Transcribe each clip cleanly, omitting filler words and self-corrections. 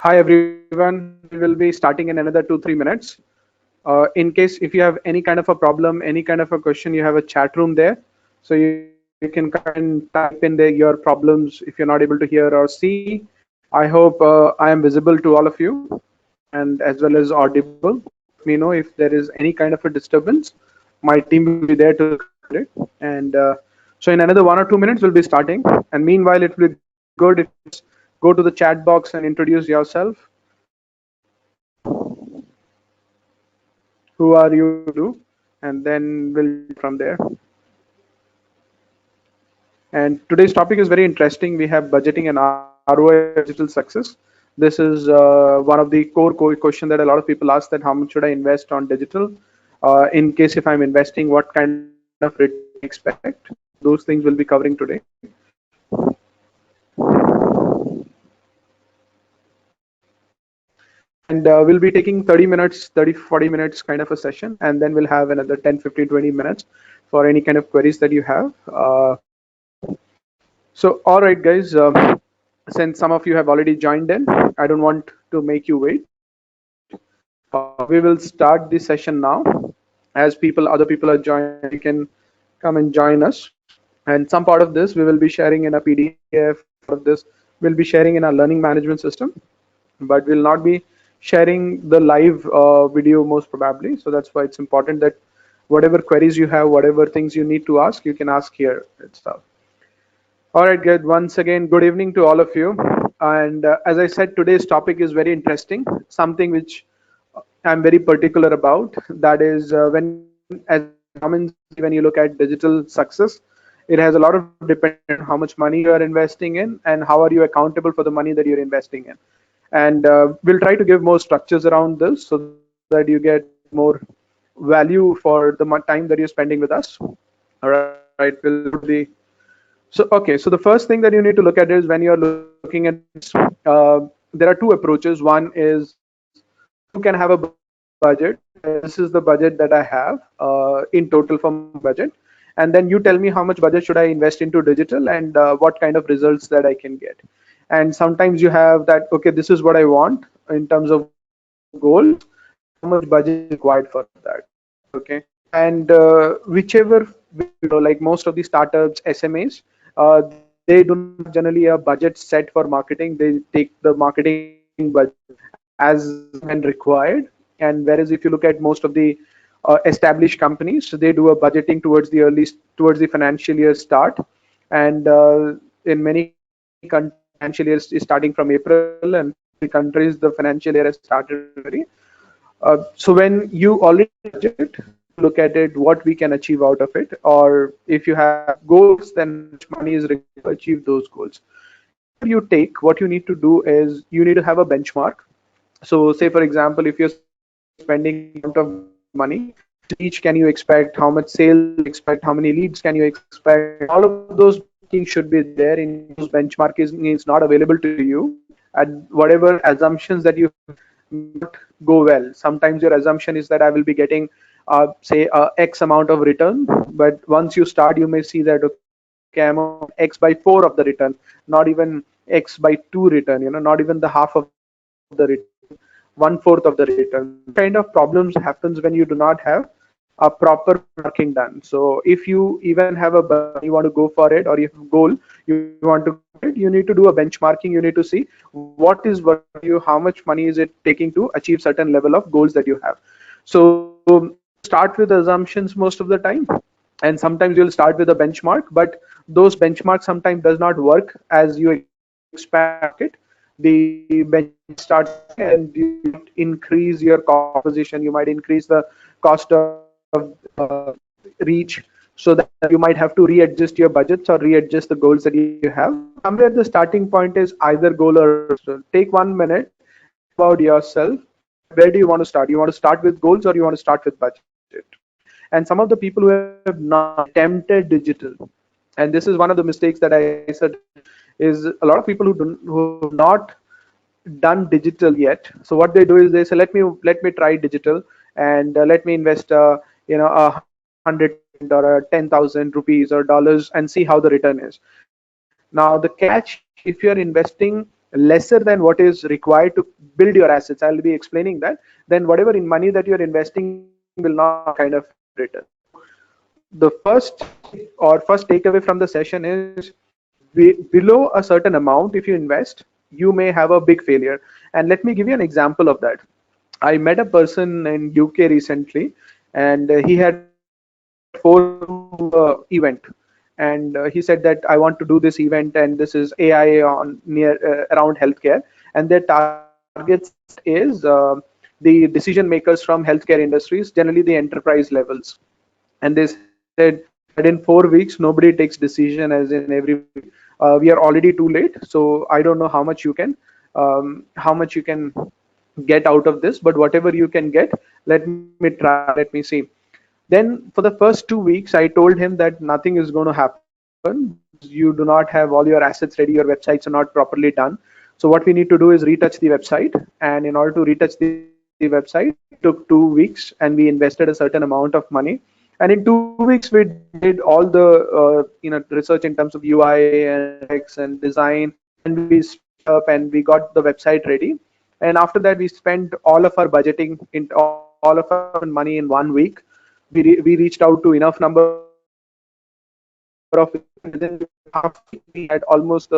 Hi everyone, we will be starting in another 2-3 minutes. In case if you have any kind of a problem, any kind of a question, you have a chat room there. So you can come and type in there your problems if you're not able to hear or see. I hope I am visible to all of you and as well as audible. Let me know if there is any kind of a disturbance. My team will be there to look after it. And so in another 1 or 2 minutes, we'll be starting. And meanwhile, it will be good if you just go to the chat box and introduce yourself. Who are you, what do you do, and then we'll take it from there. And today's topic is very interesting. We have budgeting and ROI for digital success. This is one of the core question that a lot of people ask, that how much should I invest on digital? In case if I'm investing, what kind of return can I expect? Those things we'll be covering today. And we'll be taking 30 minutes, 30, 40 minutes kind of a session, and then we'll have another 10, 15, 20 minutes for any kind of queries that you have. So, all right, guys, since some of you have already joined in, I don't want to make you wait. We will start the session now. As other people are joining, you can come and join us. And some part of this we will be sharing in a PDF. Some part of this we'll be sharing in our learning management system, but we'll not be sharing the live video most probably. So that's why it's important that whatever queries you have, whatever things you need to ask, you can ask here itself. All right, good. Once again, good evening to all of you. And as I said, today's topic is very interesting, something which I'm very particular about. That is as common, when you look at digital success, it has a lot of dependence on how much money you are investing in and how are you accountable for the money that you're investing in. And we'll try to give more structures around this so that you get more value for the time that you're spending with us. All right, we'll put the okay, so the first thing that you need to look at is when you're looking at this, there are two approaches. One is you can have a budget. This is the budget that I have in total for my budget. And then you tell me how much budget should I invest into digital and what kind of results that I can get. And sometimes you have that, okay, this is what I want in terms of goals, and how much budget is required for that. Okay. And whichever, like most of the startups, SMEs, they do not have generally a budget set for marketing. They take the marketing budget as when required. And whereas if you look at most of the established companies, so they do a budgeting towards the financial year start. And in many countries, financial year is starting from April, and the countries, the financial year has started in February. So when you already budget, look at it, what we can achieve out of it, or if you have goals, then how much money is required to achieve those goals. Whatever you take, what you need to do is you need to have a benchmark. So say, for example, if you're spending amount of money, each can you expect, how much sales expect, how many leads can you expect, all of those benchmarking should be there. In case those benchmarking is not available to you, and whatever assumptions that you not go well. Sometimes your assumption is that I will be getting say X amount of return, but once you start, you may see that, okay, I'm on X by 4 of the return, not even X by 2 return, not even the half of the return, not even 1/4 of the return. So those kind of problems happens when you do not have a proper benchmarking done. So if you even have a budget and you want to go for it, or you have a goal, you want to go for it, you need to do a benchmarking. You need to see what is worth you, how much money is it taking to achieve certain level of goals that you have. So you'll start with assumptions most of the time, and sometimes you'll start with a benchmark, but those benchmarks sometimes does not work as you expect in the market. The benchmark starts and you might increase your cost of acquisition, you might increase the cost of reach, so that you might have to readjust your budgets or readjust the goals that you have. Somewhere the starting point is either goal or so take 1 minute, think about yourself. Where do you want to start? You want to start with goals or you want to start with budget? And some of the people who have not attempted digital, and this is one of the mistakes that I said, is a lot of people who have not done digital yet. So what they do is they say, let me try digital, and let me invest $100,000 or 10,000 rupees or dollars and see how the return is. Now the catch, if you're investing lesser than what is required to build your assets, I'll be explaining that, then whatever in money that you're investing will not give you any kind of return. So the first tip or first takeaway from the session is, below a certain amount, if you invest, you may have a big failure. And let me give you an example of that. I met a person in UK recently, and he had forced me to event, and he said that I want to do this event, and this is AI on near around healthcare, and their target set is the decision makers from healthcare industries, generally the enterprise levels. And they said that in 4 weeks nobody takes decision, as in everybody, we are already too late. So I don't know how much you can get out of this, but whatever you can get, let me try, let me see. Then for the first 2 weeks I told him that nothing is going to happen because you do not have all your assets ready, your websites are not properly done. So what we need to do is retouch the website, and in order to retouch the website, it took 2 weeks, and we invested a certain amount of money. And in 2 weeks we did all the research in terms of UI and UX and design, and we sped it up and we got the website ready. And after that we spent all of our budgeting in all of our investment money in 1 week. We reached out to enough number of people, and within half week we had almost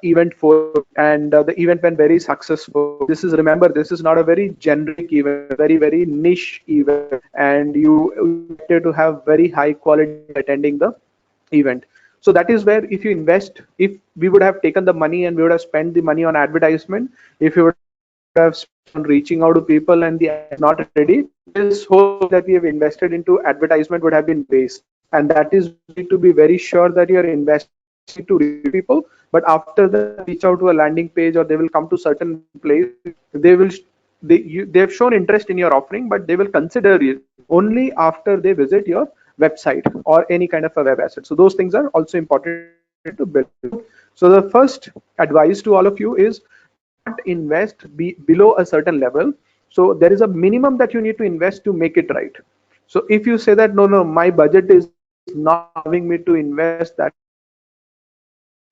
event for it, and the event went very successful. This is, remember, this is not a very generic event, it's a very niche event, and you expected to have very high quality people attending the event. So that is where, if you invest, if we would have taken the money and we would have spent the money on advertisement, if you would have spent on reaching out to people and the ad is not ready, this whole money that we have invested into advertisement would have been waste. And that is why you need to be very sure that you're investing not only to reach people, but after that, when they reach out to a landing page or they will come to certain place, they will they have shown interest in your offering, but they will consider it only after they visit your website or any kind of a web asset. So those things are also important to build. So the first advice to all of you is, do not invest below a certain level. So there is a minimum that you need to invest to make it right. So if you say that no, my budget is not allowing me to invest that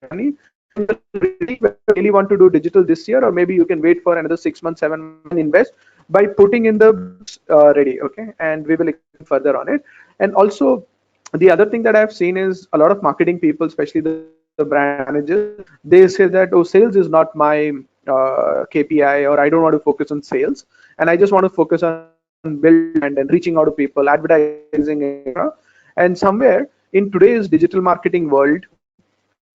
much money, then you have to rethink whether you really want to do digital this year, or maybe you can wait for another 6 months, 7 months and invest by putting in the books ready. Okay, and we will explain further on it. And also, the other thing that I've seen is a lot of marketing people, especially the brand managers, they say that, oh, sales is not my KPI, or I don't want to focus on sales, and I just want to focus on building a brand and reaching out to people, advertising, etc. And somewhere in today's digital marketing world,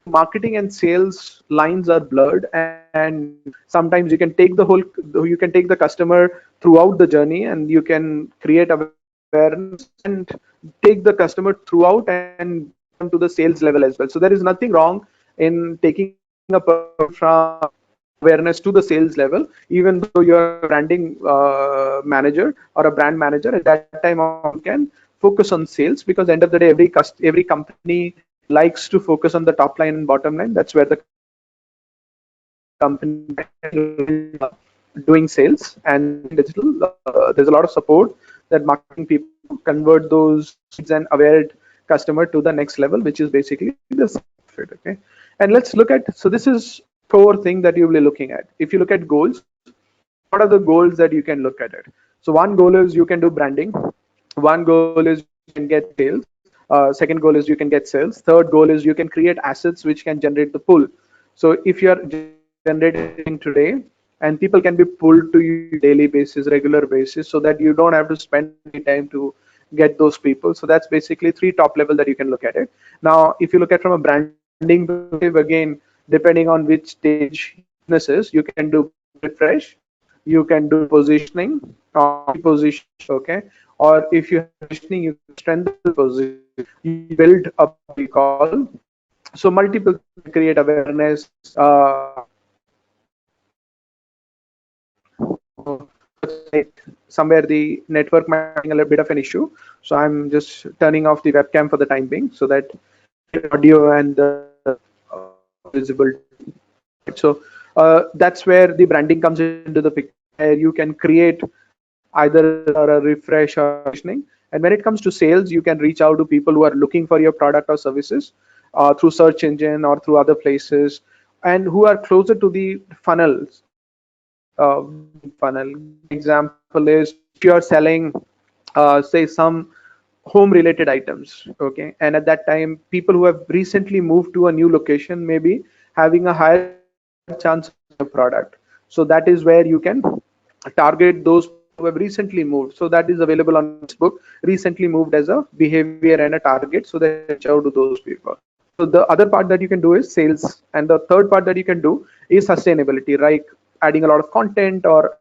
marketing and sales lines are blurred, and sometimes you can take the customer throughout the journey, and you can create awareness and take the customer throughout and get them to the sales level as well. So there is nothing wrong in taking a person from awareness to the sales level, even though you're a branding manager or a brand manager. At that time also you can focus on sales, because end of the day every company likes to focus on the top line and bottom line. That's where the company doing sales. And especially in digital, there's a lot of support that marketing people convert those leads and aware customer to the next level, which is basically the sales of it. Okay, and let's look at, so this is core thing that you will be looking at. If you look at goals, what are the goals that you can look at it? So one goal is you can do branding, one goal is you can get sales, second goal is you can get sales, third goal is you can create assets which can generate the pull. So if you are generating something today, and people can be pulled to you daily basis, regular basis, so that you don't have to spend any time to get those people. So that's basically three top level that you can look at it. Now if you look at from a branding perspective, again, depending on which stage your business is, you can do refresh, you can do positioning or reposition. Okay, or if you have positioning, you can strengthen the position, you build a recall. So multiple things, create awareness, somewhere the network might be having a little bit of an issue, so I'm just turning off the webcam for the time being, so that audio and visible. Right, so that's where the branding comes into the picture, where you can create either a refresh or positioning. And when it comes to sales, you can reach out to people who are looking for your product or services through search engine or through other places. and who are closer to the funnels, funnel. Give an example is if you are selling, say some home related items, okay, and at that time people who have recently moved to a new location may be having a higher chance of buying your product. So that is where you can target those people who have recently moved. So that is available on Facebook, recently moved as a behavior and a target, so that you can reach out to those people. So the other part that you can do is sales, and the third part that you can do is sustainability, like adding a lot of content or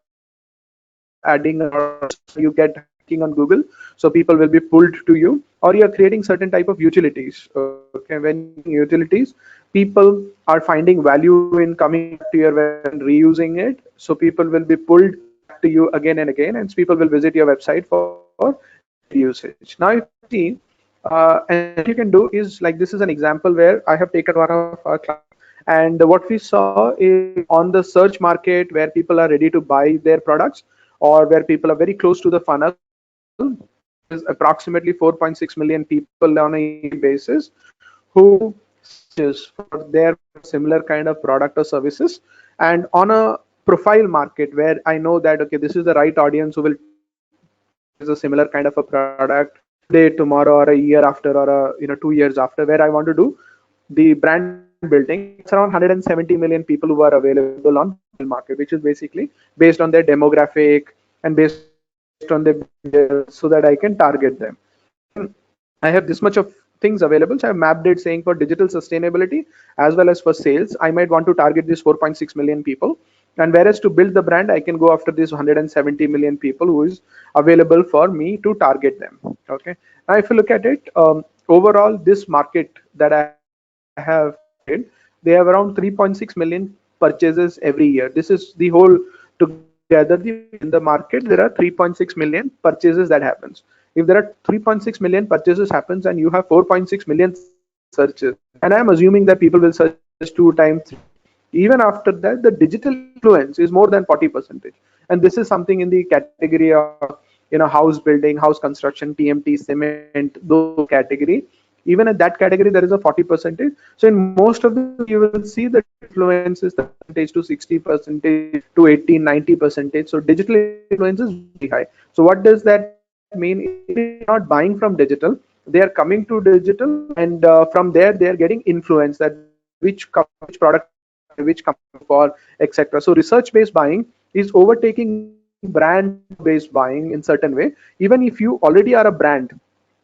adding a lot of research so that you get ranking on Google, so people will be pulled to you, or you are creating certain type of utilities. Okay, when you're creating utilities, people are finding value in coming back to your website and reusing it, so people will be pulled back to you again and again, and people will visit your website for repeat usage. Now if you see, and what you can do is, like, this is an example where I have taken one of our clients, and what we saw is on the search market where people are ready to buy their products, or where people are very close to the funnel, there is approximately 4.6 million people on a yearly basis who searches for their similar kind of product or services. And on a profile market where I know that, okay, this is the right audience who will purchase a similar kind of a product today, tomorrow, or a year after, or a 2 years after, where I want to do the brand building. That's around 170 million people who are available on profile market, which is basically based on their demographic and based on their behavior, so that I can target them. Then I have this much of things available. So I've mapped it saying for digital sustainability as well as for sales, I might want to target these 4.6 million people. And whereas to build the brand, I can go after this 170 million people who is available for me to target them. Okay. Now, if you look at it, overall, this market that I have targeted, they have around 3.6 million purchases every year. This is the whole together. In the market, there are 3.6 million purchases that happens. If there are 3.6 million purchases happens and you have 4.6 million searches, and I am assuming that people will search this 2 times, 3 times, even after that, the digital influence is more than 40%. And this is something in the category of house building, house construction, TMT, cement, those category. Even at that category, there is a 40%. So in most of the cases, you will see the influence is 30% to 60% to 80, 90%. So digital influence is very high. So what does that mean? Even if they're not buying from digital, they are coming to digital, and from there they are getting influence that which product I should buy, which company for, etc. So research-based buying is overtaking brand-based buying in certain way. Even if you already are a brand,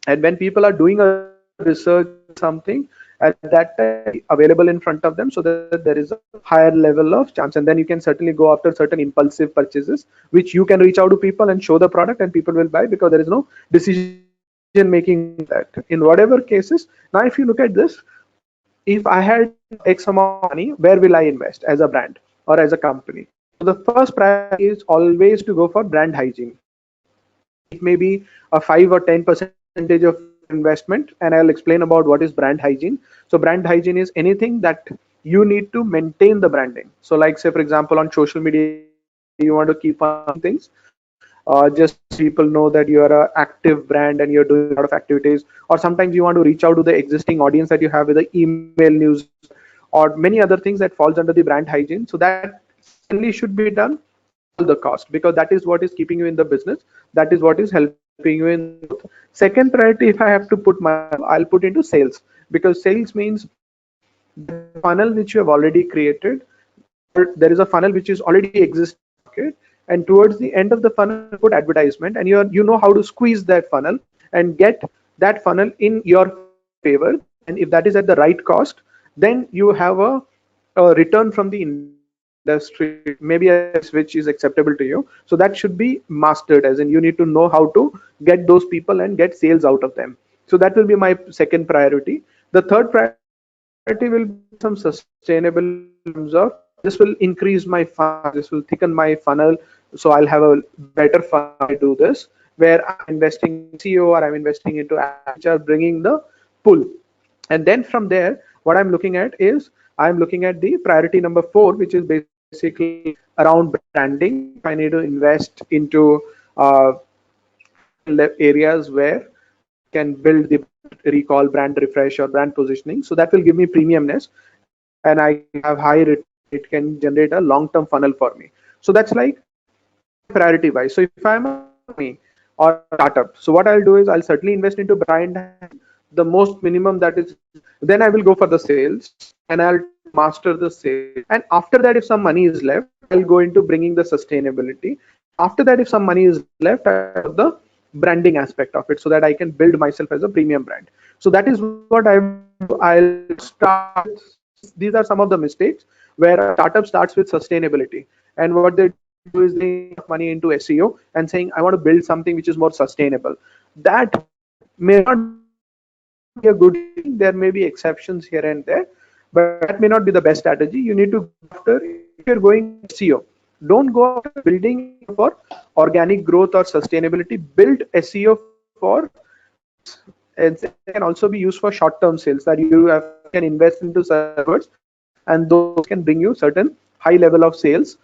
and when people are doing a research about something, at that time you should be available in front of them, so that there is a higher level of chance. And then you can certainly go after certain impulsive purchases, which you can reach out to people and show the product, and people will buy because there is no decision making that in whatever cases. Now if you look at this, if I had X amount of money, where will I invest as a brand or as a company? So the first priority is always to go for brand hygiene. It may be a 5 or 10% of investment, and I'll explain about what is brand hygiene. So brand hygiene is anything that you need to maintain the branding. So like, say for example, on social media, you want to keep on posting things, just so that people know that you are a active brand and you're doing a lot of activities. Or sometimes you want to reach out to the existing audience that you have with the email newsletter, or many other things that falls under the brand hygiene. So that certainly should be done at all the cost, because that is what is keeping you in the business, that is what is helping you in the growth. Second priority, if I have to put myself, I'll put into sales, because sales means there is a funnel which you have already created, or there is a funnel which is already existing in the market, and towards the end of the funnel you put advertisement, and you know how to squeeze that funnel and get that funnel in your favor. And if that is at the right cost, then you have a return from the industry, maybe a 10x, which is acceptable to you. So that should be mastered, as in you need to know how to get those people and get sales out of them. So that will be my second priority. The third priority will be some sustainability in terms of, this will increase my funnel, this will thicken my funnel, so I'll have a better funnel if I do this, where I'm investing into SEO or I'm investing into ads which are bringing the pull. And then from there, what I'm looking at is, I'm looking at the priority number 4, which is basically around branding. If I need to invest into certain areas where I can build the brand recall, brand refresh, or brand positioning, so that will give me premiumness. and I can have high return. It can generate a long-term funnel for me. So that's like priority wise. So if I'm a company or a startup, so what I'll do is I'll certainly invest into brand the most minimum that is, then I will go for the sales and I'll try to master the sales. And after that, if some money is left, I'll go into bringing the sustainability. And after that, if some money is left, I'll go for the branding aspect of it so that I can build myself as a premium brand. So that is what I will do. I'll start with, these are some of the mistakes where a startup starts with sustainability. And what they do is they invest money into SEO and saying, I want to build something which is more sustainable. That may not be a good thing. There may be exceptions here and there, but that may not be the best strategy. You need to go after, if you're going for SEO, don't go after building SEO for organic growth or sustainability. Build SEO for sales. And it can also be used for short-term sales, that you can invest into certain keywords and those can bring you certain high level of sales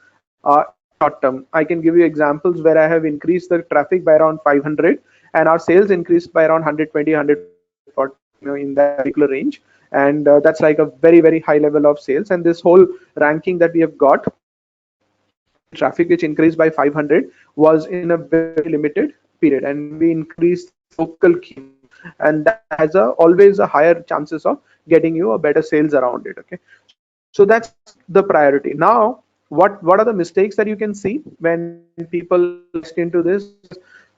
in short term. I can give you examples where I have increased the traffic by around 500 and our sales increased by around 120, 140, in that particular range. And that's like a very, very high level of sales. And this whole ranking that we have got, the traffic which increased by 500 was in a very limited period, and we increased local keywords, and that has always a higher chances of getting you a better sales around it. Okay, so that's the priority. Now, what are the mistakes that you can see when people invest into this?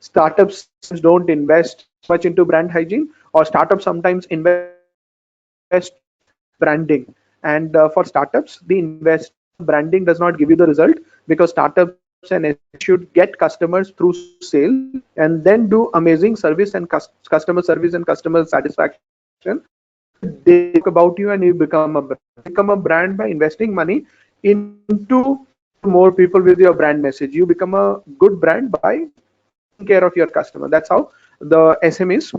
Startups don't invest much into brand hygiene, or startups sometimes invest branding. And for startups, the investment branding does not give you the result, because startups and SMEs should get customers through sales and then do amazing service and customer service and customer satisfaction. Then they talk about you and you become a brand. You become a brand by investing money into more people with your brand message. You become a good brand by taking care of your customer. That's how the SMEs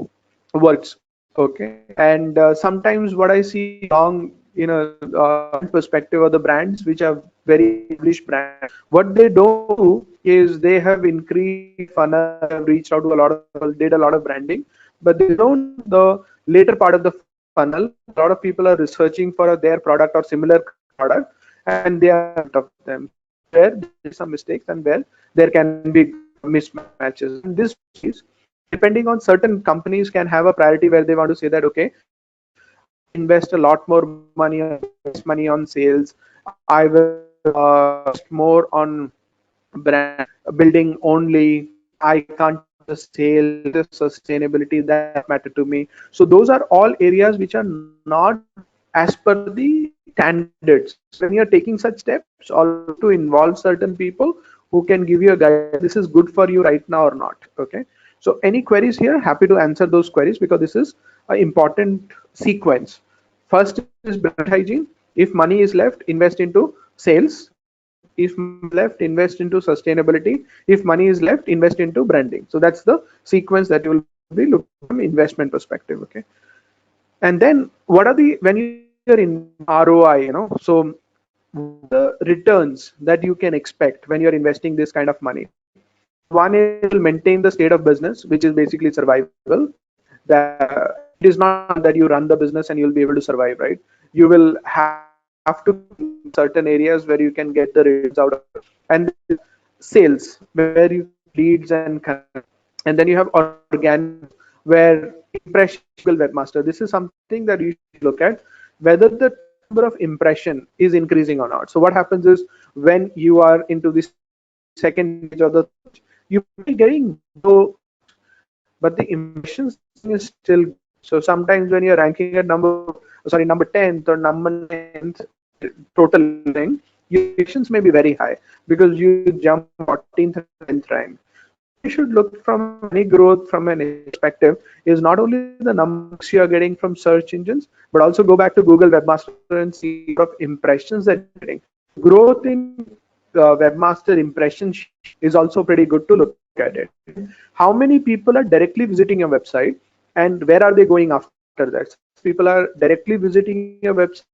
works. Okay, and sometimes what I see along, brand perspective, or the brands which are very established brands, what they don't do is they have increased funnel, have reached out to a lot of people, did a lot of branding, but they don't do the later part of the funnel. A lot of people are researching for their product or similar product, and they are out of them. So that is where there is some mistakes and where there can be mismatches. And in this case, depending on, certain companies can have a priority where they want to say that, okay, I will invest a lot more money on sales. I will invest more on brand building only. I can't touch the sales, the sustainability that matter to me. So those are all areas which are not as per the standards. When you're taking such steps, also to involve certain people who can give you a guide, this is good for you right now or not. Okay, so any queries here, happy to answer those queries, because this is an important sequence. First is brand hygiene. If money is left, invest into sales. If money is left, invest into sustainability. If money is left, invest into branding. So that's the sequence that you will be looking from investment perspective. Okay, and then what are the, when you're in ROI, so what are the returns that you can expect when you're investing this kind of money? So one is, it will maintain the state of business, which is basically survival. That it is not that you run the business and you'll be able to survive, right? You will have to certain areas where you can get the returns out of it. And sales, where you leads and connect. And then you have organic, where impression Google webmaster. This is something that you should look at, whether the number of impression is increasing or not. So what happens is, when you are into the second stage or the third, you might be getting low, but the impressions is still good. So sometimes when you're ranking at number 10th or number 9th total thing, your impressions may be very high because you jump 14th and 10th rank. So what you should look from any growth from an perspective is not only the numbers you are getting from search engines, but also go back to Google Webmaster and see what impressions that you're getting. Growth in Webmaster impression is also pretty good to look at it. How many people are directly visiting your website, and where are they going after that? People are directly visiting your website,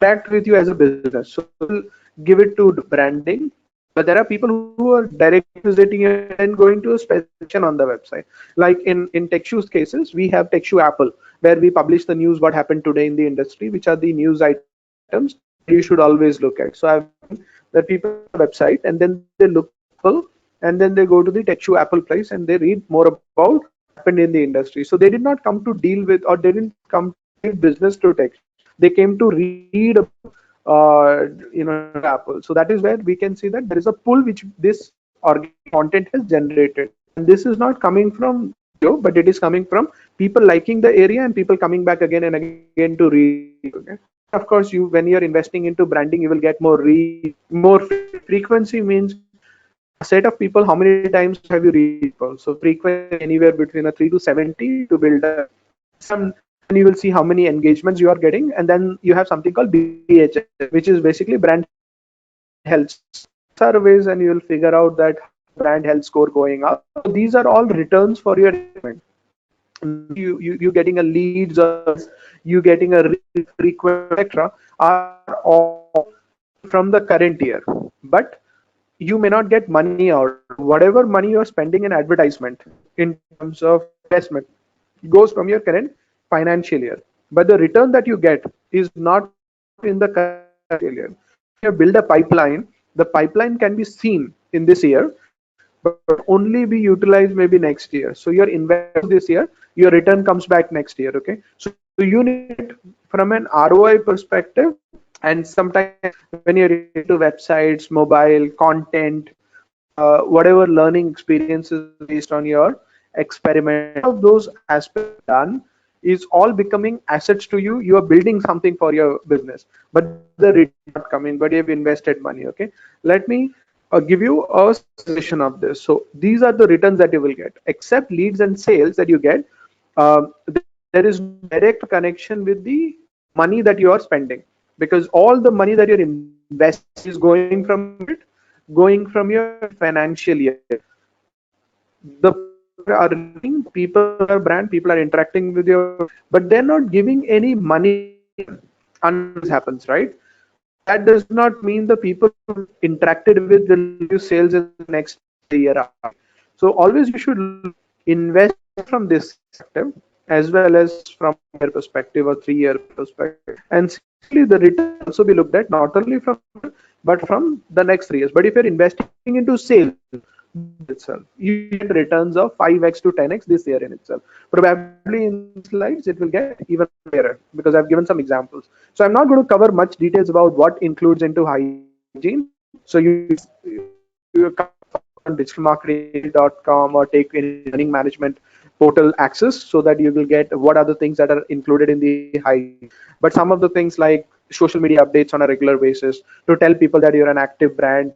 interact with you as a business, so we'll give it to branding. But there are people who are directly visiting it and going to a special section on the website. Like in TechShu's cases, we have TechShu Apple, where we publish the news, what happened today in the industry, which are the news items items that you should always look at. So I've seen that people have a website and then they look at Apple and then they go to the TechShu Apple price and they read more about what happened in the industry. So they did not come to deal with, or they didn't come to give business to TechShu. They came to read about TechShu Apple. So that is where we can see that there is a pull which this organic content has generated, and this is not coming from video, but it is coming from people liking the area and people coming back again and again to read. Okay, and of course, you when you're investing into branding, you will get more more frequency means a set of people. How many times have you read people? So frequency anywhere between a 3 to 70 to build a some. Then you will see how many engagements you are getting, and then you have something called BHS, which is basically brand health surveys, and you will figure out that brand health score going up. So these are all returns for your investment. Not you getting a leads or you getting a frequent etc. are all from the current year, but you may not get money out. Whatever money you are spending in advertisement in terms of investment goes from your current financial year, but the return that you get is not in the current financial year. If you build a pipeline, the pipeline can be seen in this year, but only be utilized maybe next year. So your investment this year, your return comes back next year. Okay, so you need from an ROI perspective, and sometimes when you're into websites, mobile content, whatever learning experiences based on your experiment, all of those aspects done is all becoming assets to you. You are building something for your business, but the return not coming, but you've invested money. Okay, let me give you a suggestion of this. So these are the returns that you will get. Except leads and sales that you get, there is no direct connection with the money that you are spending, because all the money that you're investing is going from it, going from your financial year. The are reading, people are brand, people are interacting with your, but they're not giving any money until this happens, right? But that does not mean the people who interacted with will give you sales in the next year after. So always you should invest from this perspective as well as from year perspective or 3 year perspective, and similarly the return also be looked at not only from but from the next 3 years. But if you're investing into sales itself, you get returns of 5x to 10x this year in itself. Probably in slides it will get even clearer because I've given some examples. So I'm not going to cover much details about what includes into hygiene. So you come on digitalmarketing.com or take any learning management portal access so that you will get what are the things that are included in the hygiene. But some of the things like social media updates on a regular basis to tell people that you're an active brand,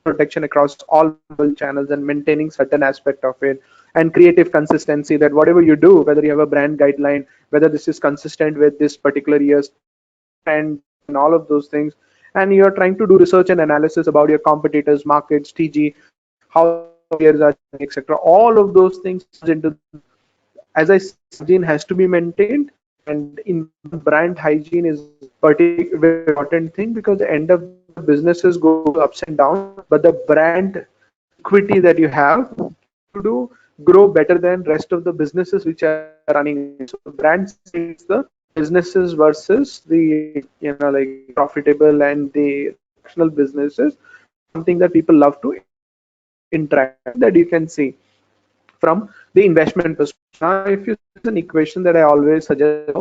protection across all channels and maintaining certain aspect of it, and creative consistency, that whatever you do, whether you have a brand guideline, whether this is consistent with this particular year's trend and all of those things, and you're trying to do research and analysis about your competitors, markets, TG, how peers are, etc. All of those things into, as I said, hygiene has to be maintained, and in brand hygiene is particularly very important thing, because the end of the businesses go ups and down, but the brand equity that you have to do grow better than rest of the businesses which are running. So the brand is the businesses versus the like profitable and the traditional businesses, something that people love to interact, that you can see from the investment perspective. Now, if you see an equation that I always suggest,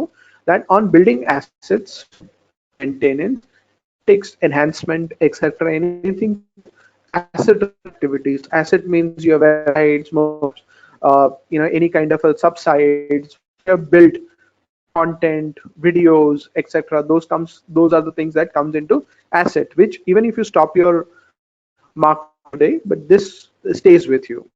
that on building assets, maintenance, takes enhancement, etc., anything asset activities. Asset means your websites, more, any kind of a subsites, you have built content, videos, etc. Those are the things that comes into asset, which even if you stop your market today, but this stays with you.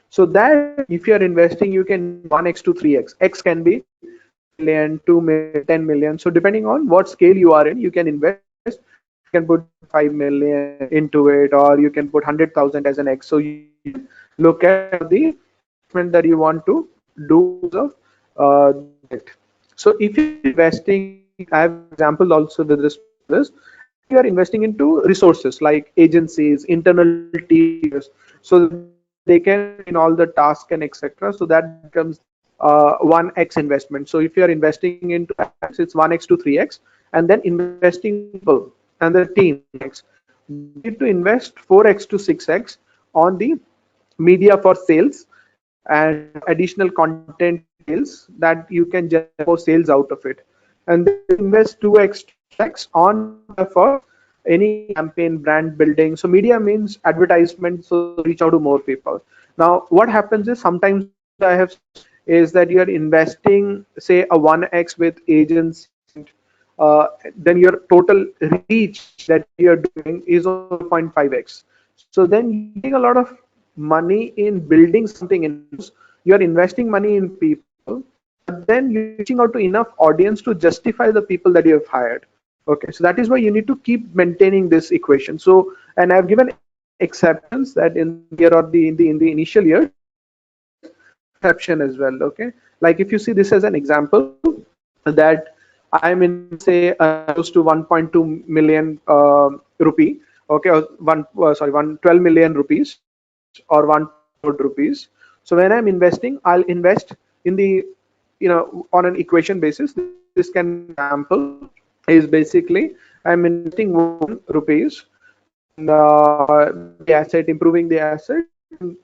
So that if you are investing, you can 1x to 3x. X can be 1 million, 2 million, 10 million. So depending on what scale you are in, you can invest. You can put 5 million into it, or you can put 100,000 as an X. So you look at the investment that you want to do of it. So if you're investing, I have examples also with this. If you are investing into resources like agencies, internal teams, so they can in all the tasks and etc. So that becomes 1x investment. So if you are investing into X, it's 1x to 3x, and then investing people and the team 10x. Then you need to invest 4x to 6x on the media for sales and additional content for sales that you can generate more sales out of it. And then you invest 2x to 3x on media for any campaign, brand building. So media means advertisement, so reach out to more people. Now what happens is sometimes what I have seen is that you are investing say a 1x with agency, and then your total reach that you're doing is on 0.5x. So then you're spending a lot of money in building something in-house. You're investing money in people, but then you're reaching out to enough audience to justify the people that you have hired. Okay, so that is why you need to keep maintaining this equation. So, and I've given exceptions that in the year or the initial years there is exception as well. Okay, like if you see this as an example, that I'm investing say close to 1.2 million rupee. Okay, or sorry, 112 million rupees or 1 crore rupees. So when I'm investing, I'll invest in the, on an equation basis. This can be example is basically I'm investing 1 rupees in the asset, improving the asset.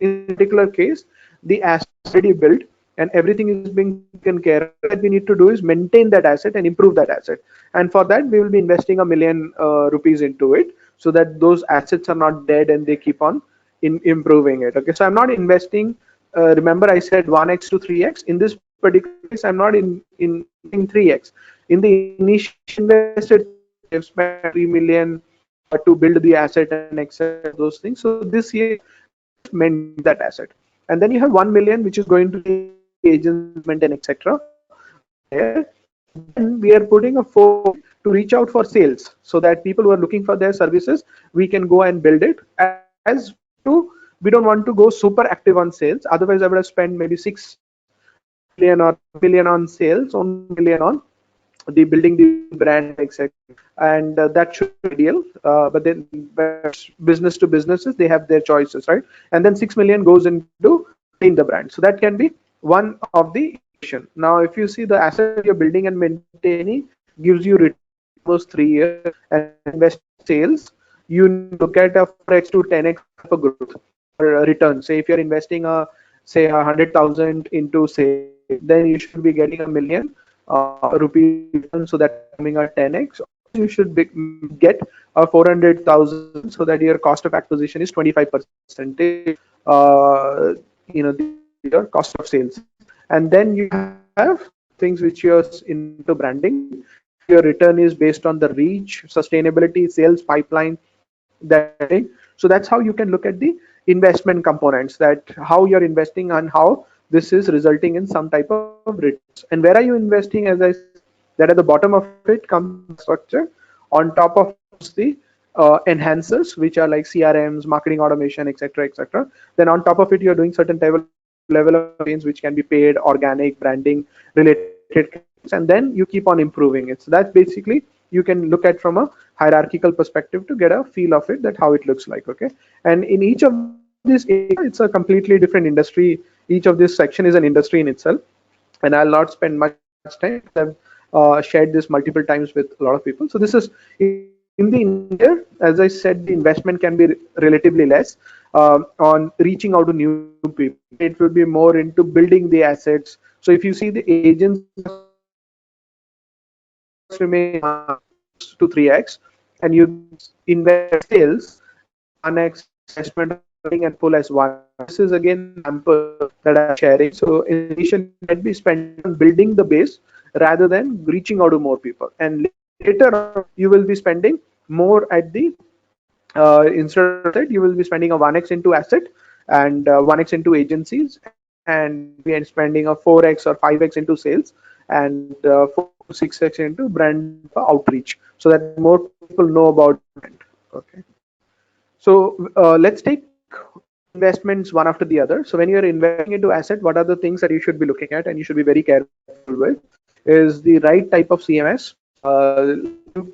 In particular case, the asset is already built and everything is being taken care of. What we need to do is maintain that asset and improve that asset. And for that, we will be investing a million rupees into it, so that those assets are not dead and they keep on improving it. Okay, so I'm not investing. Remember, I said 1x to 3x. In this particular case, I'm not in 3x. In the initial invested 3x, I've spent 3 million to build the asset and etc. Those things. So this year I just maintain that asset, and then you have 1 million which is going to the agent and etc. There, then we are putting a focus to reach out for sales, so that people who are looking for their services, we can go and build it. As to, we don't want to go super active on sales. Otherwise, I would have spent maybe 6 million or billion on sales, only million on the building the brand, etc. And that should be ideal. But then business to businesses, they have their choices, right? And then 6 million goes into building the brand. So that can be one of the equation. Now, if you see the asset you're building and maintaining gives you return almost 3 years, and invest in sales, you look at a 4x to 10x of a growth or a return. Say if you're investing say 100,000 into sales, then you should be getting a million rupee return, so that's coming at 10x. You should get a 400,000, so that your cost of acquisition is 25%. Your cost of sales, and then you have things which you're into branding. Your return is based on the reach, sustainability, sales pipeline, that thing. So that's how you can look at the investment components, that how you're investing and how this is resulting in some type of returns. And where are you investing? As I said, that at the bottom of it comes structure, on top of the enhancers, which are like CRMs, marketing automation, etc., etc. Then on top of it, you're doing certain level of campaigns which can be paid, organic, branding related, and then you keep on improving it. So that's basically, you can look at from a hierarchical perspective to get a feel of it, that how it looks like. Okay, and in each of these areas, it's a completely different industry. Each of this section is an industry in itself, and I'll not spend much time. I've shared this multiple times with a lot of people. So this is in the India, as I said, the investment can be relatively less on reaching out to new people. It will be more into building the assets. So if you see the agents remain to 3x, and you invest sales as 1x, investment and pull as 1. This is again example that I'm sharing. So initially might be spent on building the base rather than reaching out to more people, and later on you will be spending more at the instead of that, you will be spending a 1x into asset and 1x into agencies, and we are spending a 4x or 5x into sales, and 4 to 6x into brand outreach, so that more people know about brand. Okay, so let's take investments one after the other. So when you're investing into asset, what are the things that you should be looking at and you should be very careful with? Is the right type of CMS.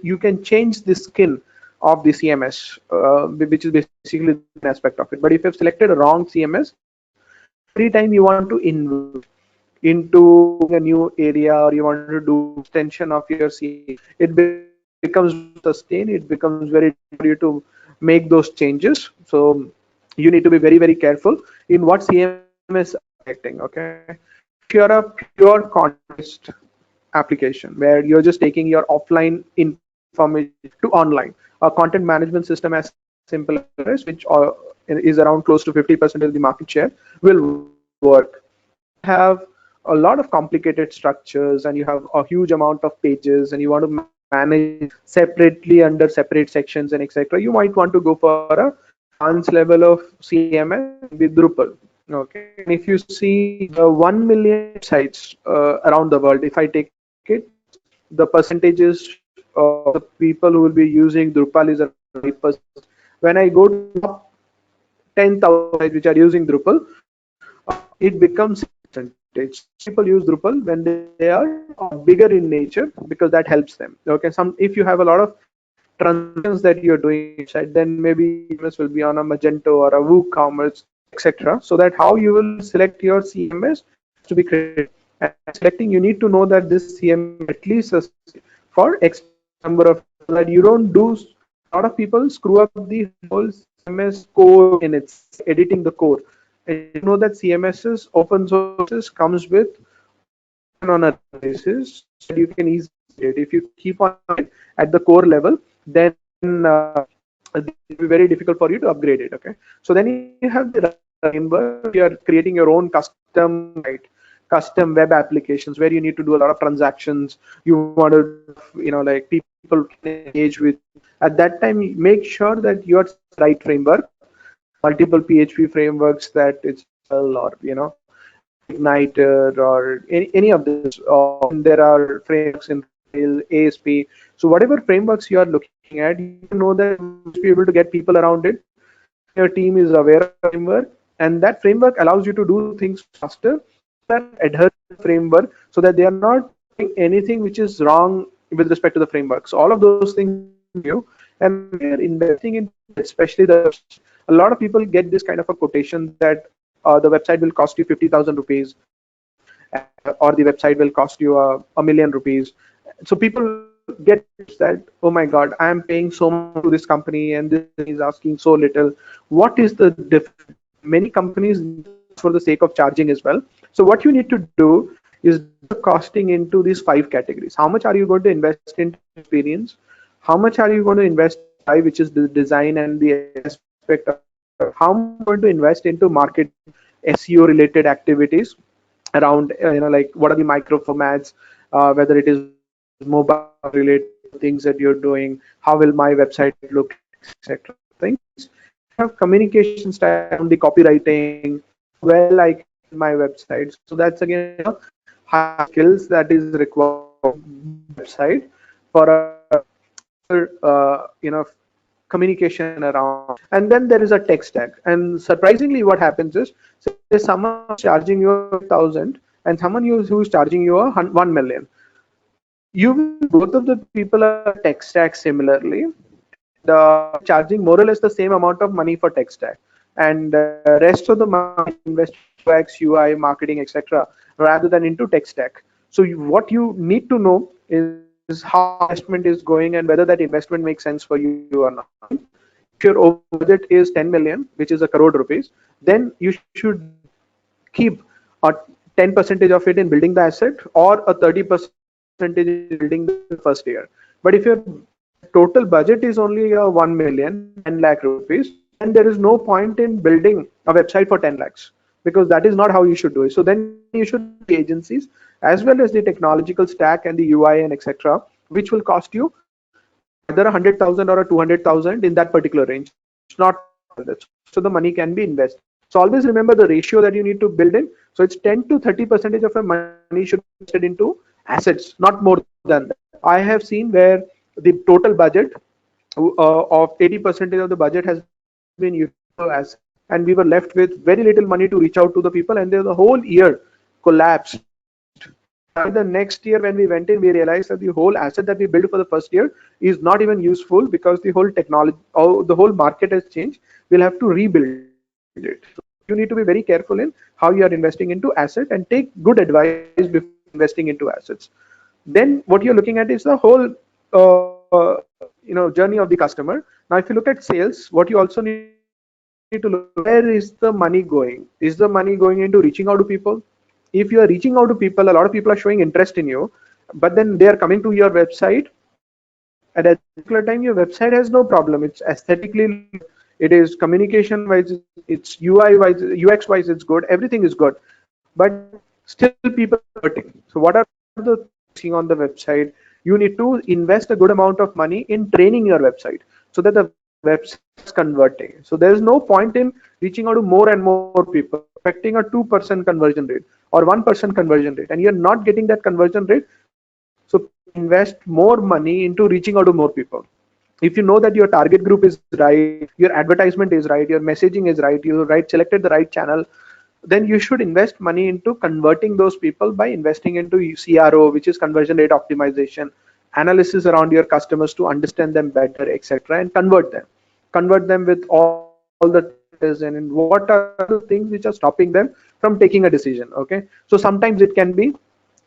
You can change the skin of the CMS, which is basically an aspect of it. But if you've selected a wrong CMS, every time you want to invest into a new area, or you want to do extension of your CMS, it becomes very unsustained. It becomes very difficult for you to make those changes. So you need to be very, very careful in what CMS are you selecting. Okay, if you're a pure content-based application where you're just taking your offline information to online, a content management system as simple as WordPress, which is around close to 50% of the market share, will work. But if you have a lot of complicated structures and you have a huge amount of pages and you want to manage them separately under separate sections and etc., you might want to go for a advanced level of CMS with Drupal. Okay, and if you see the 1 million websites around the world, if I take it, the percentages of the people who will be using Drupal is around 5%. When I go to the top 10,000 websites which are using Drupal, it becomes 6%. Some people use Drupal when they are bigger in nature because that helps them. Okay, if you have a lot of transactions that you're doing in your website, then maybe CMS will be on a Magento or a WooCommerce, etc. So that how you will select your CMS has to be critical. And when selecting, you need to know that this CMS at least for X number of years, so that you don't do. A lot of people screw up the whole CMS core in itself by editing the core. And you need to know that CMS's open sources comes with upgrade on a regular basis so that you can easily upgrade. If you keep on using it at the core level, then it will be very difficult for you to upgrade it. Okay, so then you have the framework if you are creating your own custom site, custom web applications where you need to do a lot of transactions. You want to, like people can engage with you. At that time, make sure that you're the right framework. There are multiple PHP frameworks that it's or Igniter or any of this, or there are frameworks in Rail, ASP. So whatever frameworks you are looking at, you need to know that you must be able to get people around it. Everyone in your team is aware of the framework, and that framework allows you to do things faster. People are adhering to the framework so that they are not doing anything which is wrong with respect to the framework. So all of those things need to be new. And when we are investing into it, especially the website, a lot of people get this kind of a quotation that the website will cost you 50,000 rupees, or the website will cost you a million rupees. So people get that, oh my God, I am paying so much to this company and this is asking so little. What is the difference? Many companies for the sake of charging as well. So what you need to do is costing into these 5 categories. How much are you going to invest in experience? How much are you going to invest in UI, which is the design and the aspect of how much are you going to invest into marketing, SEO related activities around, like what are the micro formats, whether it is mobile related things that you're doing, how will my website look, etc. Things. Then you have communication style around the copywriting, how well I can build my website. So that's again high skills that is required to build a website for a proper, communication around. And then there is a tech stack. And surprisingly, what happens is, say there's someone who's charging you 1,000 and someone who's charging you 1 million. You both of the people are tech stack similarly, and charging more or less the same amount of money for tech stack, and rest of the money invest in UX, UI, marketing, etc., rather than into tech stack. So what you need to know is how investment is going and whether that investment makes sense for you or not. If your budget is 10 million, which is a crore rupees, then you should keep a 10 percentage of it in building the asset, or a 30 percentage in building the first year. But if your total budget is only 1 million, 10 lakh rupees, then there is no point in building a website for 10 lakhs, because that is not how you should do it. So then you should have the agencies as well as the technological stack and the UI and etc., which will cost you either 100,000 or a 200,000 in that particular range. It's not that. So the money can be invested. So always remember the ratio that you need to build in. So it's 10 to 30% of your money should be invested into assets, not more than that. I have seen where the total budget of 80% of the budget has been used for assets, and we were left with very little money to reach out to the people, and the whole year collapsed. And by the next year when we went in, we realized that the whole asset that we built for the first year is not even useful, because the whole technology, the whole market has changed. We'll have to rebuild it. you need to be very careful in how you are investing into asset and take good advice before investing into assets. Then what you're looking at is the whole journey of the customer. Now if you look at sales, what you also need to look at is where is the money going. Is the money going into reaching out to people? If you are reaching out to people, a lot of people are showing interest in you, but then they are coming to your website, and at that particular time your website has no problem, it's aesthetically looks good, it is communication wise, it's UI wise, UX wise, it's good, everything is good, but still people are converting. So what are the things you're seeing on the website? You need to invest a good amount of money in training your website so that the website starts converting. So there is no point in reaching out to more and more people, expecting a 2% conversion rate or 1% conversion rate, and you're not getting that conversion rate. So invest more money into reaching out to more people. If you know that your target group is right, your advertisement is right, your messaging is right, selected the right channel, then you should invest money into converting those people by investing into CRO, which is conversion rate optimization, analysis around your customers to understand them better, etc., and convert them with all the challenges and what are the things which are stopping them from taking a decision. Okay, so sometimes it can be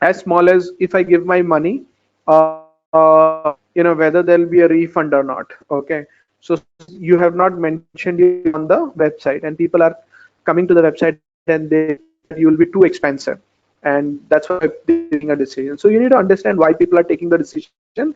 as small as, if I give my money, whether there'll be a refund or not. Okay, so you have not mentioned your name on the website and people are coming to the website and they feel that you will be too expensive, and that's why they're taking a decision. So you need to understand why people are taking the decision or why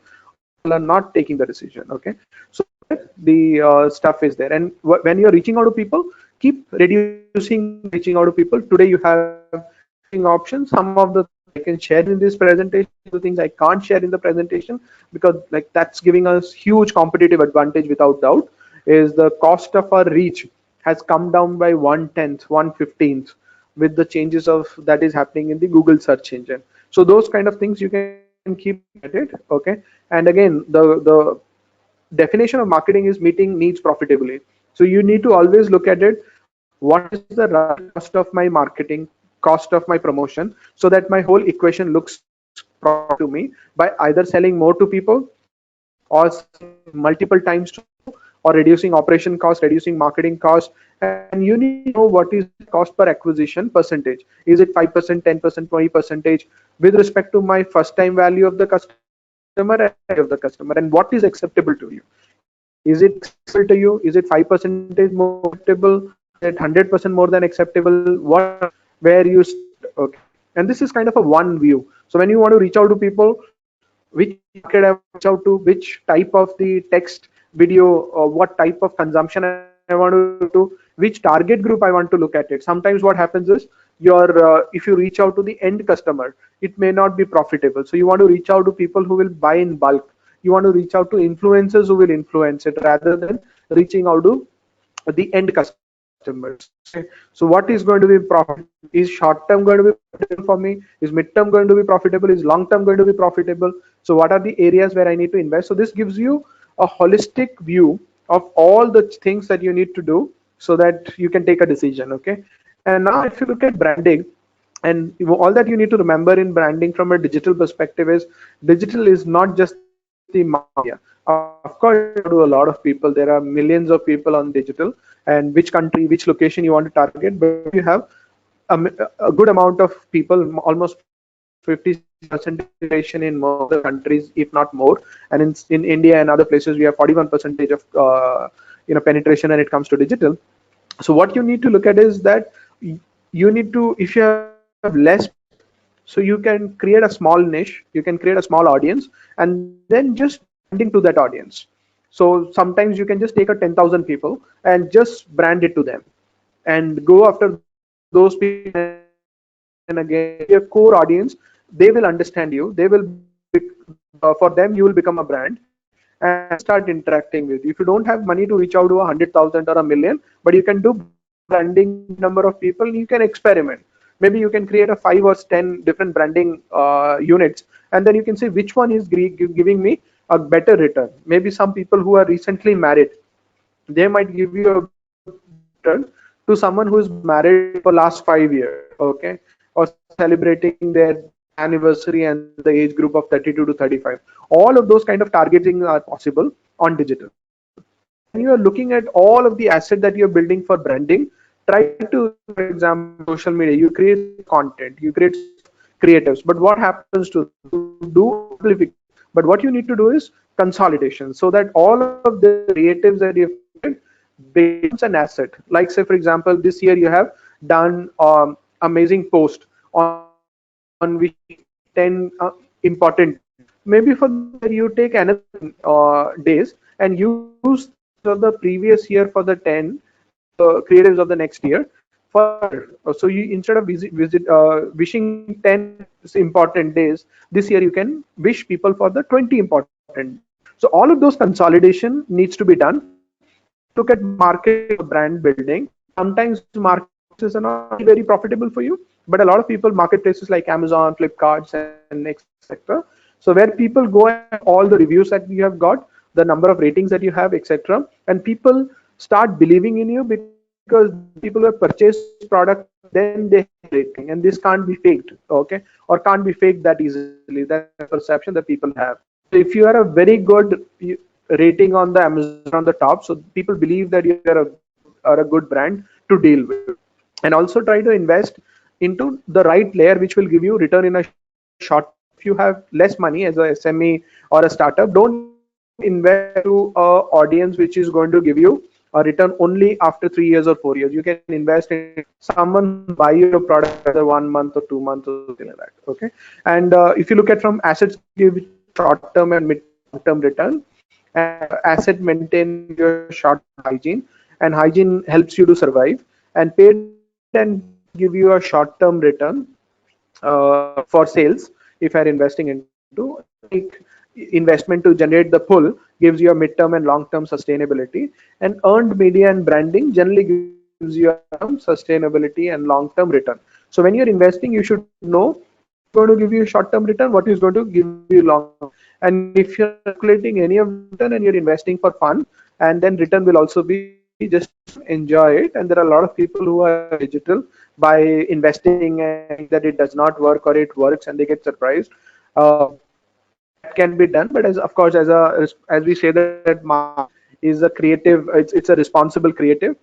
people are not taking the decision. Okay, so that the stuff is there. And when you're reaching out to people, keep reducing reaching out to people. Today you have reaching options. Some of the things I can share in this presentation, some of the things I can't share in the presentation, because like that's giving us huge competitive advantage without doubt. Is the cost of our reach has come down by 1/10, 1/15 with the changes of that is happening in the Google search engine. So those kind of things you can keep looking at it. Okay, and again, the definition of marketing is meeting needs profitably. So you need to always look at it, what is the right cost of my marketing, cost of my promotion, so that my whole equation looks profitable to me, by either selling more to people or selling multiple times to people or reducing operation cost, reducing marketing cost. And you need to know what is the cost per acquisition percentage. Is it 5%, 10%, 20% with respect to my first time value of the customer and of the customer, and what is acceptable to you? Is it acceptable to you? Is it 5% more acceptable? Is it 100% more than acceptable? What, where you okay. And this is kind of a one view. So when you want to reach out to people, which market I want to reach out to, which type of the text, video, or what type of consumption I want to reach out to, which target group I want to look at it. Sometimes what happens is if you reach out to the end customer, it may not be profitable. So you want to reach out to people who will buy in bulk. You want to reach out to influencers who will influence it rather than reaching out to the end customers. Okay, so what is going to be profitable? Is short term going to be profitable for me? Is mid term going to be profitable? Is long term going to be profitable? So what are the areas where I need to invest? So this gives you a holistic view of all the things that you need to do so that you can take a decision. Okay, and now if you look at branding, and all that you need to remember in branding from a digital perspective is, digital is not just the mass media. Of course you reach out to a lot of people, there are millions of people on digital, and which country, which location you want to target, but you have a good amount of people, almost 50-60% penetration in most of the countries, if not more. And in India and other places, we have 41% of penetration when it comes to digital. So what you need to look at is that you need to, if you have less people, so you can create a small niche, you can create a small audience, and then just branding to that audience. So sometimes you can just take a 10,000 people and just brand it to them and go after those people again and again. And your core audience, they will understand you, they will for them you will become a brand, and they will start interacting with you. If you don't have money to reach out to 100,000 or a million, but you can do branding to a good number of people, you can experiment. Maybe you can create a 5 or 10 different branding units, and then you can say which one is giving me a better return. Maybe some people who are recently married, they might give you a better return to someone who is married for last 5 years, okay, or celebrating their anniversary and they're in the age group of 32 to 35. All of those kind of targeting are possible on digital. So when you are looking at all of the asset that you're building for branding, try to, for example, in social media, you create some content, you create some creatives, but what happens to them? You do amplification, but what you need to do is consolidation, so that all of the creatives that you've created becomes an asset. Like, say, for example, this year you have done amazing post on wishing 10 important things. Maybe for the next year you take another 10 days and use the creatives of the previous year for the 10 creatives of the next year for this year. So you, instead of wishing 10 important days, this year you can wish people for the 20 important days. So all of those consolidation needs to be done. And if you look at marketing or brand building, sometimes those marketplaces are not very, very profitable for you, but a lot of people, marketplaces like Amazon, Flipkarts, and etc. So where people go and all the reviews that you have got, the number of ratings that you have, etc., and people start believing in you because these are people who have purchased this product, then they have a rating, and this can't be faked, okay, or can't be faked that easily. That's the perception that people have. So if you are a very good rating on the Amazon on the top, so people believe that you are a good brand to deal with. And also try to invest into the right layer which will give you return in a short term. If you have less money as a SME or a startup, don't invest into a audience which is going to give you a return only after 3 years or 4 years. You can invest into someone who will buy your product after 1 month or 2 months or something like that. Okay. And if you look at from assets, give short term and mid long term return, and asset maintenance give you a short term hygiene, and hygiene helps you to survive, and paid and give you a short term return for sales if you're investing into, and organic investment to generate the pull gives you a midterm and long term sustainability, and earned media and branding generally gives you a short term sustainability and long term return. So when you're investing, you should know what is going to give you a short term return, what is going to give you long term. And if you're not calculating any of the return and you're investing for fun, and then return will also be just enjoy it. And there are a lot of people who are digital by investing and think that it does not work or it works, and they get surprised. That can be done, but as of course, as we say that marketing is a creative, it's a responsible creative.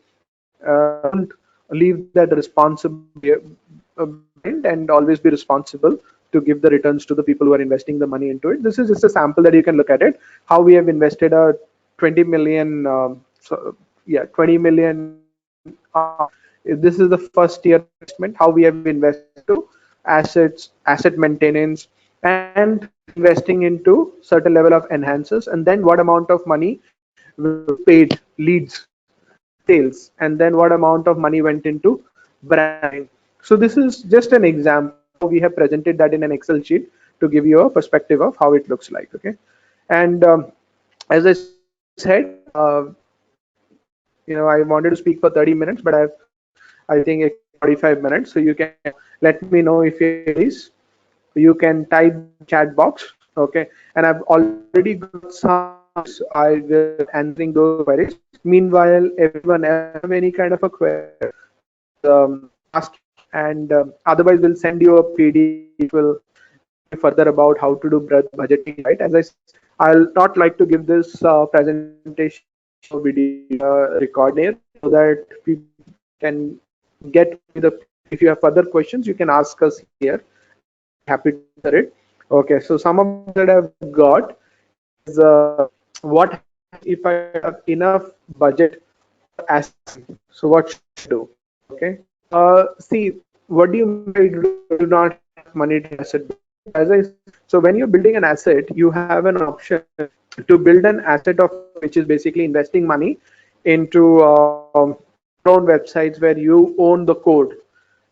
Don't leave that responsible behind, and always be responsible to give the returns to the people who are investing the money into it. This is just a sample that you can look at it, how we have invested a 20 million 20 million. This is the first year investment, how we have invested into asset maintenance, and investing into certain level of enhancers, and then what amount of money paid leads sales, and then what amount of money went into branding. So this is just an example. We have presented that in an Excel sheet to give you a perspective of how it looks like. Okay, and as I said, I wanted to speak for 30 minutes, but I think 45 minutes. So you can let me know if you please. You can type chat box. Okay, and I've already got some. I will answering those queries. Meanwhile, everyone else have any kind of a query, please ask, and otherwise we'll send you a PDF which will further about how to do budgeting right. I'll not like to give this presentation video recording so that people can get the. If you have further questions, you can ask us here, and we'll be happy to answer it. Okay, so some of that I've got is what happens if I have enough budget for asset. So what should I do? Okay. See, what do you mean by do not have money to asset? So when you're building an asset, you have an option to build an asset of which is basically investing money into your own websites where you own the code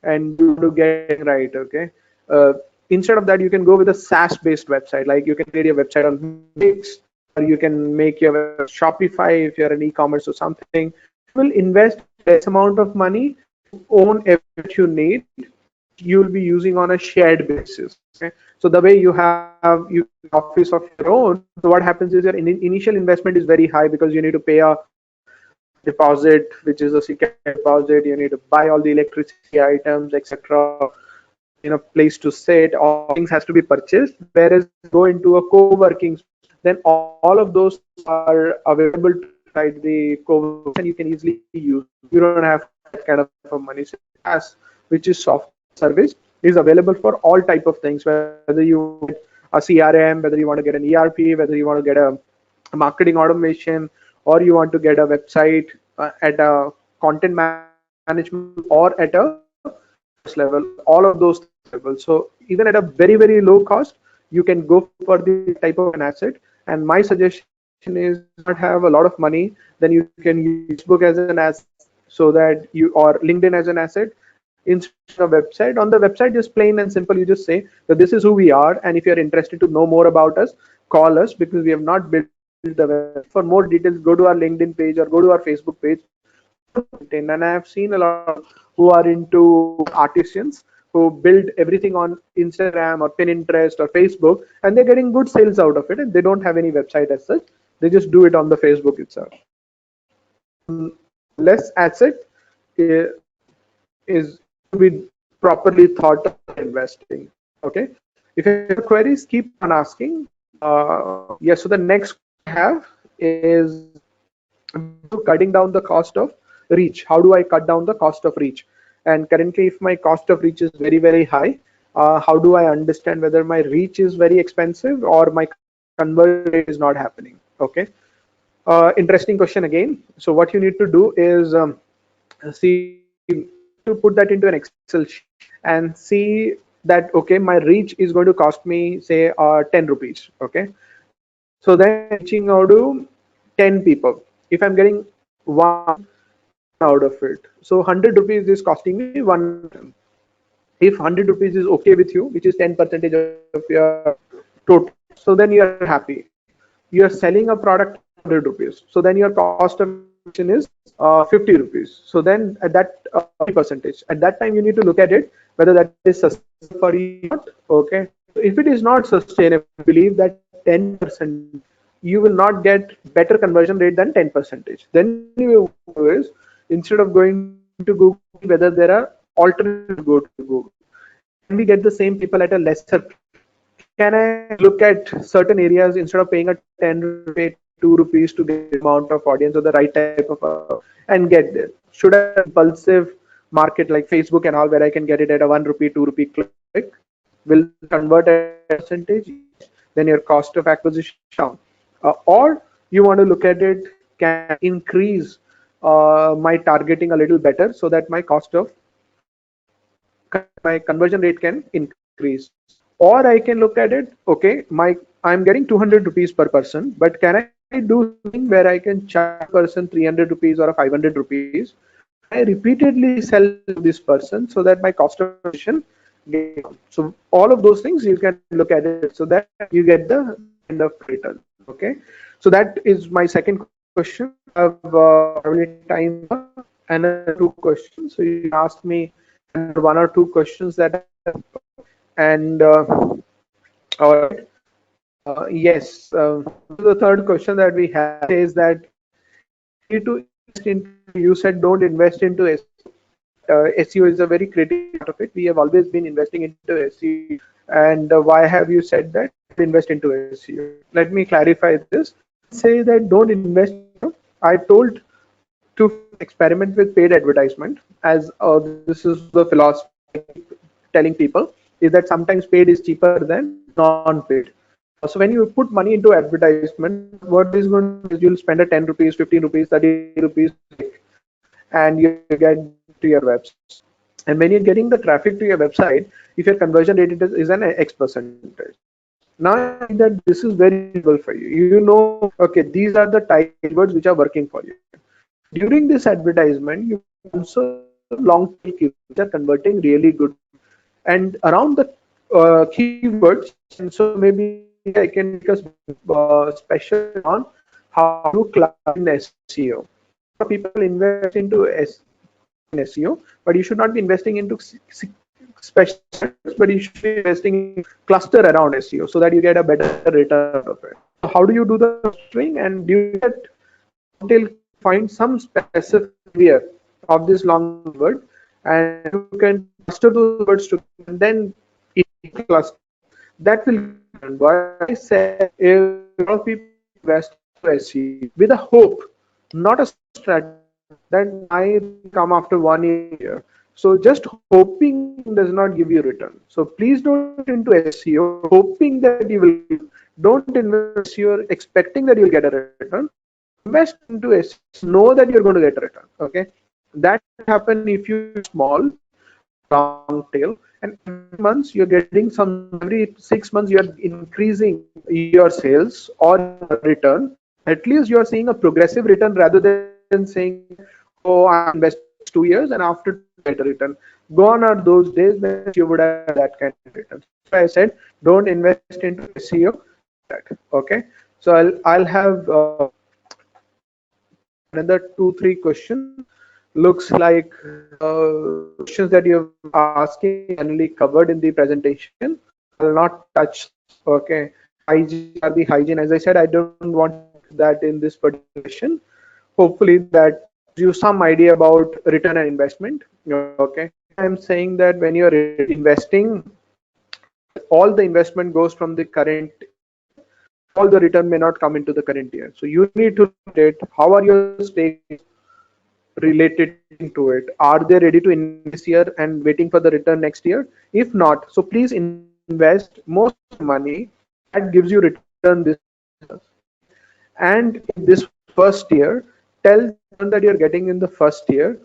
and you do get it right. Okay. Uh, Instead of that, you can go with a SaaS-based website. Like you can create your website on Wix, or you can make your Shopify if you're an e-commerce or something. You will invest less amount of money to own everything you need, which you will be using on a shared basis. Okay? So the way you have you office of your own, so what happens is your initial investment is very high because you need to pay a deposit, which is a secure deposit. You need to buy all the electricity items, etc. Place to sit. All things has to be purchased. Whereas go into a co-working, then all of those are available inside the co-working, and you can easily use. You don't have to that kind of a money. So SaaS, which is software as a service, is available for all type of things, whether you want to get a CRM, whether you want to get an ERP, whether you want to get a marketing automation, or you want to get a website at a content management level or at a e-commerce level. All of those things available. So even at a very, very low cost, you can go for the type of an asset. And my suggestion is, if you do not have a lot of money, then you can use Facebook as an asset, so that you, or LinkedIn as an asset, instead of website. On the website, just plain and simple, you just say that this is who we are, and if you're interested to know more about us, call us, because we have not built the website. For more details, go to our LinkedIn page or go to our Facebook page or go to LinkedIn. And I have seen a lot of who are into artisans who build everything on Instagram or Pinterest or Facebook, and they're getting good sales out of it, and they don't have any website as such. They just do it on the Facebook itself. Less asset is to be properly thought of investing. Okay. If you have queries, keep on asking. Yes. So the next I have is cutting down the cost of reach. How do I cut down the cost of reach? And currently, if my cost of reach is very, very high, how do I understand whether my reach is very expensive or my conversion rate is not happening? Okay. Interesting question again. So what you need to do is see, to put that into an Excel sheet and see that, okay, my reach is going to cost me, say, 10 rupees. Okay. So then reaching out to 10 people. If I'm getting one out of it, so 100 rupees is costing me one. If 100 rupees is okay with you, which is 10% of your total, so then you are happy. You are selling a product at 100 rupees, so then your cost of acquisition is 50 rupees. So then at that percentage, at that time you need to look at it whether that is sustainable for you or not. Okay, so if it is not sustainable, I believe that 10%, you will not get better conversion rate than 10%. Then you do is, instead of going to Google, whether there are alternatives, go to Google. Can we get the same people at a lesser price? Can I look at certain areas, instead of paying a 10 rupee, 2 rupees to get the amount of audience or the right type of and get there? Should I have impulsive market like Facebook and all, where I can get it at a 1 rupee, 2 rupee click? Will convert at a percentage? Then your cost of acquisition down. Or you want to look at it, can increase my targeting a little better, so that my cost of my conversion rate can increase. Or I can look at it, okay, I'm getting 200 rupees per person, but can I do something where I can charge person 300 rupees or 500 rupees? Can I repeatedly sell to this person so that my cost of acquisition gets down? So all of those things you can look at it, so that you get the kind of return. Okay, so that is my second question. I have time for another two questions. So you asked me one or two questions that I have, and all right. Yes, the third question that we have is that need to invest into, you said don't invest into SEO, but SEO is a very critical part of it. We have always been investing into SEO, and why have you said that invest into SEO? Let me clarify this. Say that don't invest. I told to experiment with paid advertisement, as this is the philosophy I keep telling people, is that sometimes paid is cheaper than non-paid. So when you put money into advertisement, what is going to, you'll spend a 10 rupees, 15 rupees, 30 rupees, and you get to your website. And when you're getting the traffic to your website, if your conversion rate is an X percentage, now I think that this is very useful for you. You know, okay, these are the type keywords which are working for you. During this advertisement, you also long tail keywords which are converting really good, and around the keywords. And so maybe I can make a special on how to class in SEO. People invest into SEO, but you should not be investing into special, but you should be investing in cluster around SEO, so that you get a better return out of it. So how do you do the clustering, and do you get until find some specific area of this long word, and you can cluster those words together, and then cluster that will. What I said is, a lot of people invest in SEO with a hope, not a strategy. then my come after 1 year. So just hoping does not give you return. So please don't invest into SEO hoping that you will get. Don't invest into SEO expecting that you'll get a return. Invest into SEO, know that you're going to get a return. Okay, that will happen if you start small, have a long tail, and every month you're getting every 6 months you're increasing your sales or your return. At least you're seeing a progressive return rather than saying, oh, I'm going to invest for next 2 years and after 2 years I'll get a return. Gone are those days when you would have that kind of return. So that's why I said don't invest into SEO like that. Okay, so I'll have another 2-3 questions. Looks like the questions that you're asking are generally covered in the presentation. I'll not touch. Okay, hygiene or the hygiene. As I said, I don't want that in this particular session. Hopefully that gives you some idea about return and investment. Okay, again, I'm saying that when you're investing, all the investment goes from the current year, all the return may not come into the current year. So you need to look at how are your stakes related to it. Are they ready to invest this year and waiting for the return next year? If not, so please invest most of the money that gives you return this year. Okay, and in this first year, tell the return that you're getting in the first year is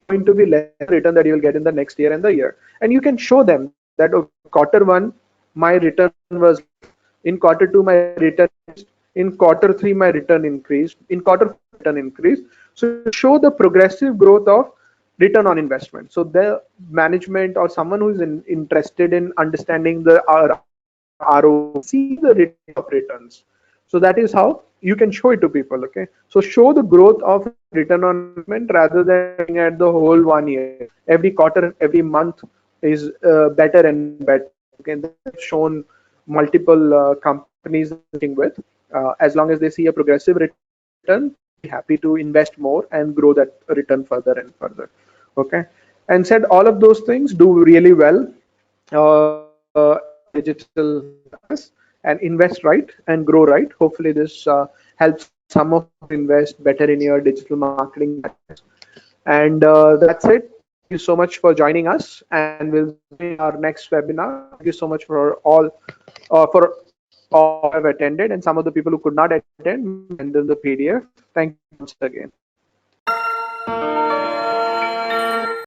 going to be less than the return that you'll get in the next year and the year. And you can show them that, okay, in quarter 1 my return was less, in quarter 2 my return increased, in quarter 3 my return increased, in quarter 4 my return increased. So you show the progressive growth of return on investment. So the management or someone who is interested in understanding the ROI see the return of returns. So that is how you can show it to people. Okay, so show the growth of return on investment rather than looking at the whole 1 year. Every quarter, every month is better and better. Okay, that's shown multiple companies working with. As long as they see a progressive return, they'll be happy to invest more and grow that return further and further. Okay, and said all of those things do really well in your digital practice, and invest right and grow right. Hopefully this helps some of you invest better in your digital marketing practice. And that's it. Thank you so much for joining us, and we'll see you in our next webinar. Thank you so much for all who have attended, and some of the people who could not attend, we'll send them the PDF. Thank you once again.